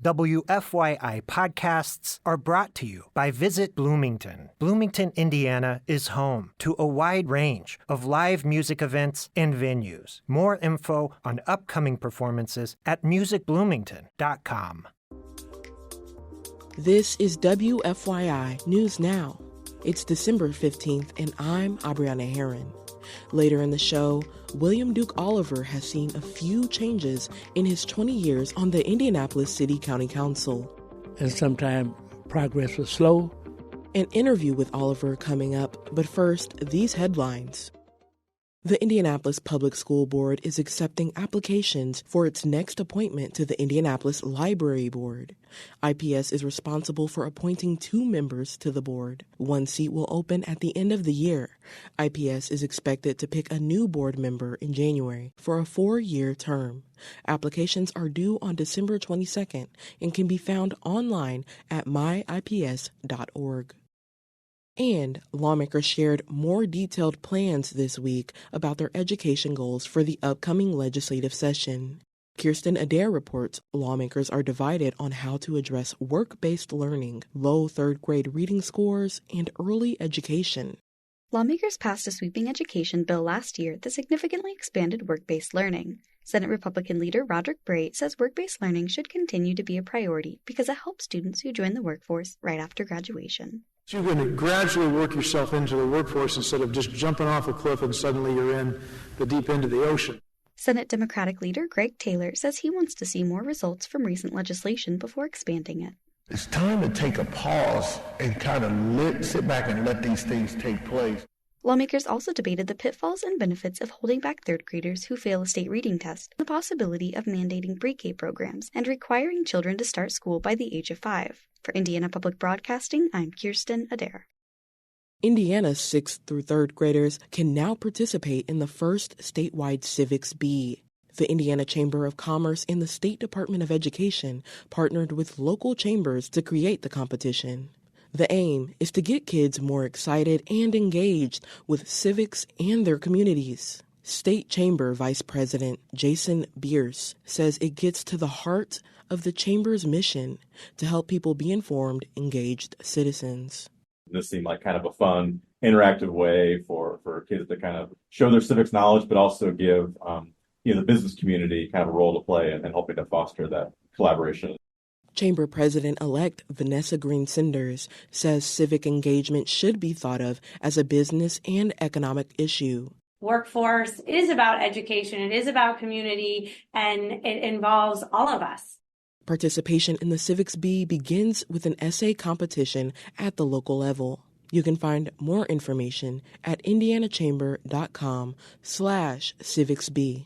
WFYI podcasts are brought to you by Visit Bloomington. Bloomington, Indiana is home to a wide range of live music events and venues. More info on upcoming performances at musicbloomington.com. This is WFYI News Now. It's December 15th, and I'm Abriana Heron. Later in the show, William Duke Oliver has seen a few changes in his 20 years on the Indianapolis City County Council. And sometimes progress was slow. An interview with Oliver coming up, but first, these headlines. The Indianapolis Public School Board is accepting applications for its next appointment to the Indianapolis Library Board. IPS is responsible for appointing 2 members to the board. 1 seat will open at the end of the year. IPS is expected to pick a new board member in January for a 4-year term. Applications are due on December 22nd and can be found online at myips.org. And lawmakers shared more detailed plans this week about their education goals for the upcoming legislative session. Kirsten Adair reports lawmakers are divided on how to address work-based learning, low third-grade reading scores, and early education. Lawmakers passed a sweeping education bill last year that significantly expanded work-based learning. Senate Republican leader Roderick Bray says work-based learning should continue to be a priority because it helps students who join the workforce right after graduation. So you're going to gradually work yourself into the workforce instead of just jumping off a cliff and suddenly you're in the deep end of the ocean. Senate Democratic leader Greg Taylor says he wants to see more results from recent legislation before expanding it. It's time to take a pause and kind of sit back and let these things take place. Lawmakers also debated the pitfalls and benefits of holding back third graders who fail a state reading test, the possibility of mandating pre-K programs, and requiring children to start school by the age of 5. For Indiana Public Broadcasting, I'm Kirsten Adair. Indiana's 6th through 3rd graders can now participate in the first statewide Civics Bee. The Indiana Chamber of Commerce and the State Department of Education partnered with local chambers to create the competition. The aim is to get kids more excited and engaged with civics and their communities. State Chamber Vice President Jason Bierce says it gets to the heart of the Chamber's mission to help people be informed, engaged citizens. This seemed like kind of a fun, interactive way for kids to kind of show their civics knowledge, but also give the business community kind of a role to play in helping to foster that collaboration. Chamber President-elect Vanessa Green Cinders says civic engagement should be thought of as a business and economic issue. Workforce is about education, it is about community, and it involves all of us. Participation in the Civics Bee begins with an essay competition at the local level. You can find more information at indianachamber.com/civicsbee.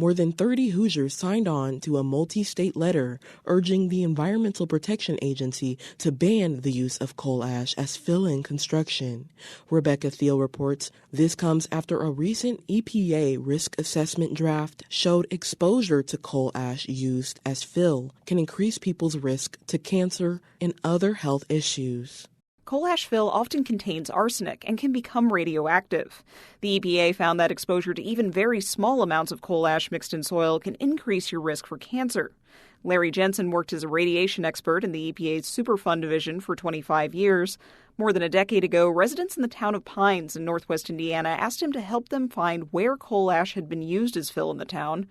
More than 30 Hoosiers signed on to a multi-state letter urging the Environmental Protection Agency to ban the use of coal ash as fill in construction. Rebecca Thiel reports this comes after a recent EPA risk assessment draft showed exposure to coal ash used as fill can increase people's risk to cancer and other health issues. Coal ash fill often contains arsenic and can become radioactive. The EPA found that exposure to even very small amounts of coal ash mixed in soil can increase your risk for cancer. Larry Jensen worked as a radiation expert in the EPA's Superfund division for 25 years. More than a decade ago, residents in the town of Pines in northwest Indiana asked him to help them find where coal ash had been used as fill in the town.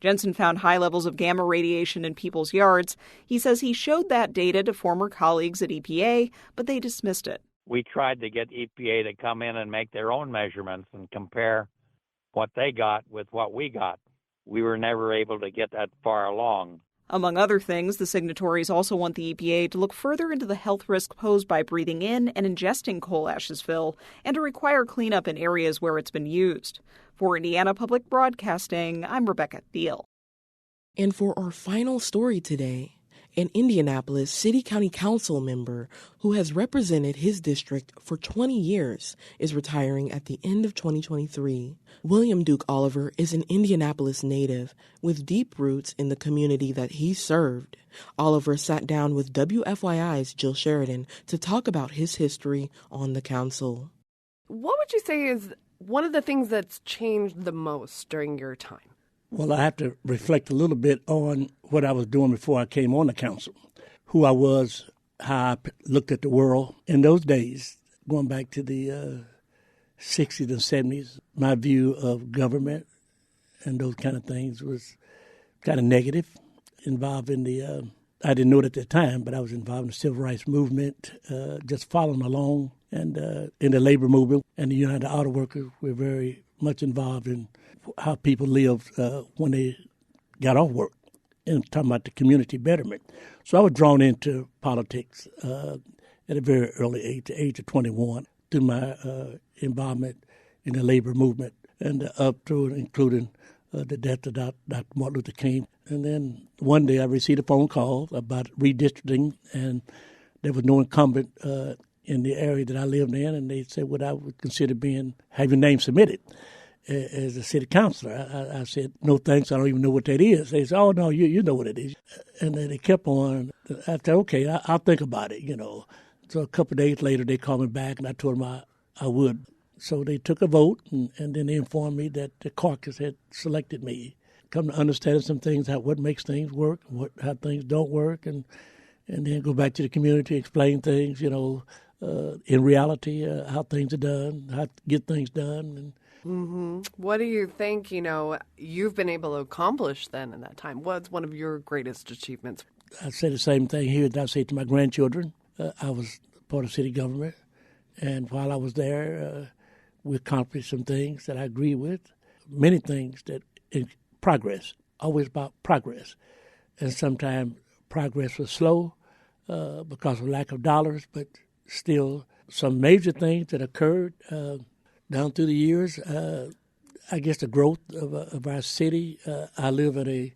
Jensen found high levels of gamma radiation in people's yards. He says he showed that data to former colleagues at EPA, but they dismissed it. We tried to get EPA to come in and make their own measurements and compare what they got with what we got. We were never able to get that far along. Among other things, the signatories also want the EPA to look further into the health risk posed by breathing in and ingesting coal ash as fill, and to require cleanup in areas where it's been used. For Indiana Public Broadcasting, I'm Rebecca Thiel. And for our final story today, an Indianapolis City County Council member who has represented his district for 20 years is retiring at the end of 2023. William Duke Oliver is an Indianapolis native with deep roots in the community that he served. Oliver sat down with WFYI's Jill Sheridan to talk about his history on the council. What would you say is one of the things that's changed the most during your time? Well, I have to reflect a little bit on what I was doing before I came on the council, who I was, how I looked at the world. In those days, going back to the 60s and 70s, my view of government and those kind of things was kind of negative, involved in the, I didn't know it at the time, but I was involved in the civil rights movement, just following along, and in the labor movement. And the United Auto Workers were very much involved in how people lived when they got off work, and talking about the community betterment. So I was drawn into politics at a very early age, the age of 21, through my involvement in the labor movement, and up through and including the death of Dr. Martin Luther King. And then one day I received a phone call about redistricting, and there was no incumbent in the area that I lived in, and they said what I would consider have your name submitted as a city councilor. I said, no thanks, I don't even know what that is. They said, oh, no, you know what it is. And then they kept on. I said, okay, I'll think about it, So a couple of days later, they called me back, and I told them I would. So they took a vote, and then they informed me that the caucus had selected me. Come to understand some things, what makes things work, how things don't work, and then go back to the community, explain things, in reality, how things are done, how to get things done. What do you think, you've been able to accomplish then in that time? What's one of your greatest achievements? I say the same thing here that I say to my grandchildren. I was part of city government, and while I was there, we accomplished some things that I agree with, many things that in progress, always about progress. And sometimes progress was slow because of lack of dollars, but still some major things that occurred down through the years. I guess the growth of our city. I live in a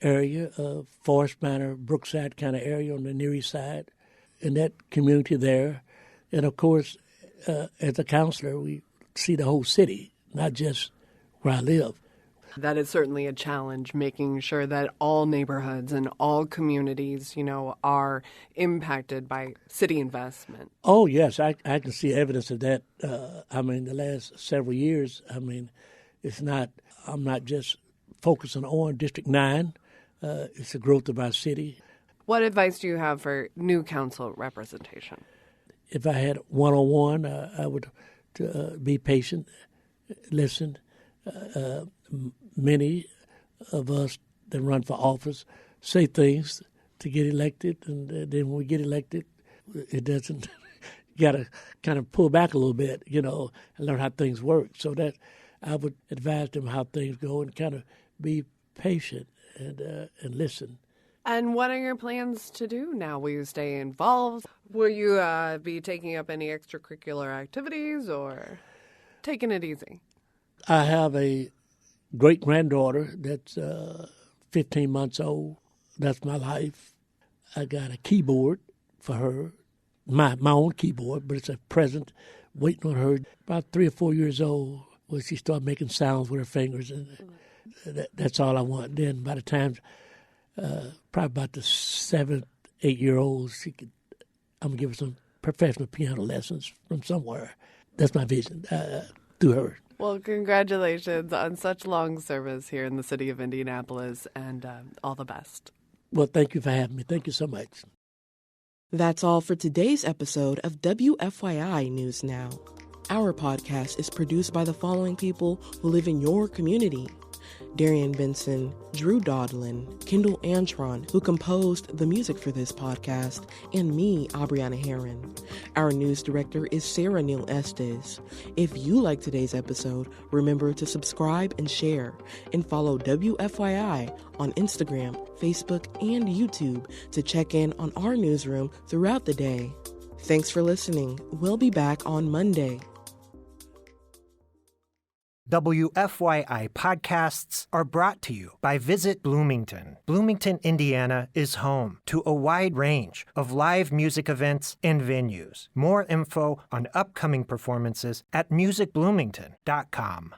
area of Forest Manor, Brookside kind of area on the Near East Side, in that community there. And of course, as a counselor, we see the whole city, not just where I live. That is certainly a challenge, making sure that all neighborhoods and all communities, are impacted by city investment. Oh, yes, I can see evidence of that. The last several years, I'm not just focusing on District 9. It's the growth of our city. What advice do you have for new council representation? If I had one-on-one, I would be patient, listen. Many of us that run for office say things to get elected, and then when we get elected, it doesn't. You got to kind of pull back a little bit, and learn how things work. So that I would advise them how things go and kind of be patient and listen. And what are your plans to do now? Will you stay involved? Will you be taking up any extracurricular activities or taking it easy? I have a great-granddaughter that's 15 months old. That's my life. I got a keyboard for her, my own keyboard, but it's a present waiting on her. About 3 or 4 years old, when she started making sounds with her fingers, and that's all I want. Then by the time, probably about the 7, 8-year-old, I'm going to give her some professional piano lessons from somewhere. That's my vision through her. Well, congratulations on such long service here in the city of Indianapolis, and all the best. Well, thank you for having me. Thank you so much. That's all for today's episode of WFYI News Now. Our podcast is produced by the following people who live in your community: Darian Benson, Drew Dodlin, Kendall Antron, who composed the music for this podcast, and me, Abriana Herron. Our news director is Sarah Neal Estes. If you like today's episode, remember to subscribe and share, and follow WFYI on Instagram, Facebook, and YouTube to check in on our newsroom throughout the day. Thanks for listening. We'll be back on Monday. WFYI podcasts are brought to you by Visit Bloomington. Bloomington, Indiana is home to a wide range of live music events and venues. More info on upcoming performances at musicbloomington.com.